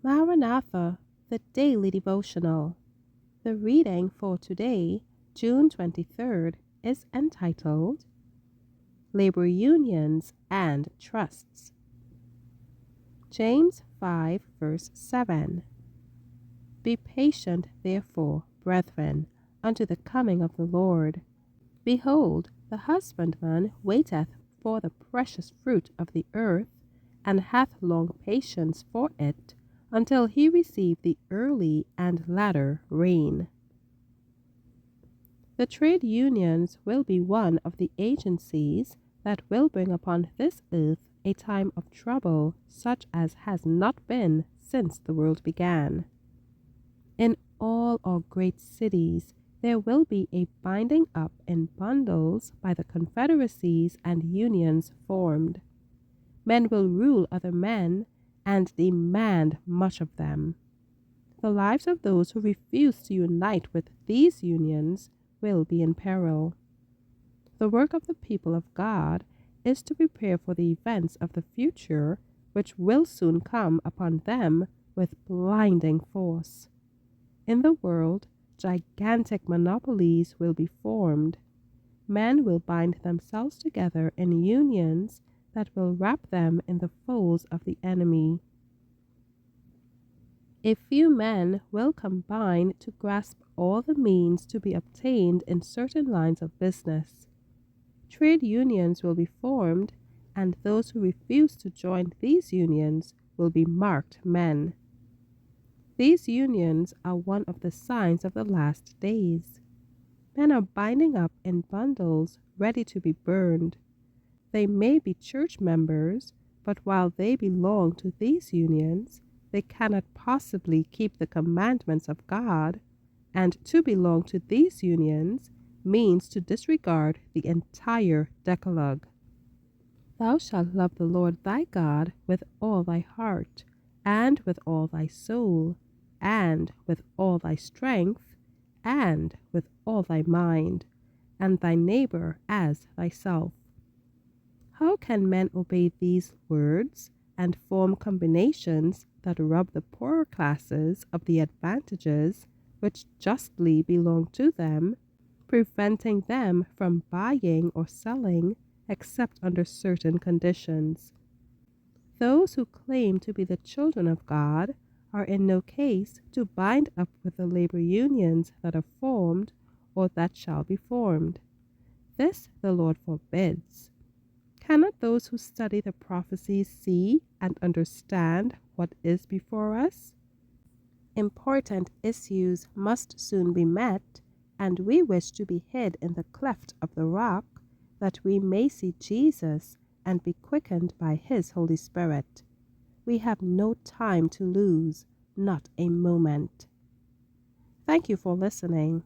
Maranatha, the Daily Devotional. The reading for today, June 23rd, is entitled Labor Unions and Trusts. James 5, verse 7. Be patient, therefore, brethren, unto the coming of the Lord. Behold, the husbandman waiteth for the precious fruit of the earth, and hath long patience for it, until he receive the early and latter rain. The trade unions will be one of the agencies that will bring upon this earth a time of trouble such as has not been since the world began. In all our great cities there will be a binding up in bundles by the confederacies and unions formed. Men will rule other men and demand much of them. The lives of those who refuse to unite with these unions will be in peril. The work of the people of God is to prepare for the events of the future, which will soon come upon them with blinding force. In the world, gigantic monopolies will be formed. Men will bind themselves together in unions that will wrap them in the folds of the enemy. A few men will combine to grasp all the means to be obtained in certain lines of business. Trade unions will be formed, and those who refuse to join these unions will be marked men. These unions are one of the signs of the last days. Men are binding up in bundles ready to be burned. They may be church members, but while they belong to these unions, they cannot possibly keep the commandments of God, and to belong to these unions means to disregard the entire Decalogue. Thou shalt love the Lord thy God with all thy heart, and with all thy soul, and with all thy strength, and with all thy mind, and thy neighbor as thyself. How can men obey these words and form combinations that rob the poorer classes of the advantages which justly belong to them, preventing them from buying or selling except under certain conditions? Those who claim to be the children of God are in no case to bind up with the labor unions that are formed or that shall be formed. This the Lord forbids. Cannot those who study the prophecies see and understand what is before us? Important issues must soon be met, and we wish to be hid in the cleft of the rock, that we may see Jesus and be quickened by his Holy Spirit. We have no time to lose, not a moment. Thank you for listening.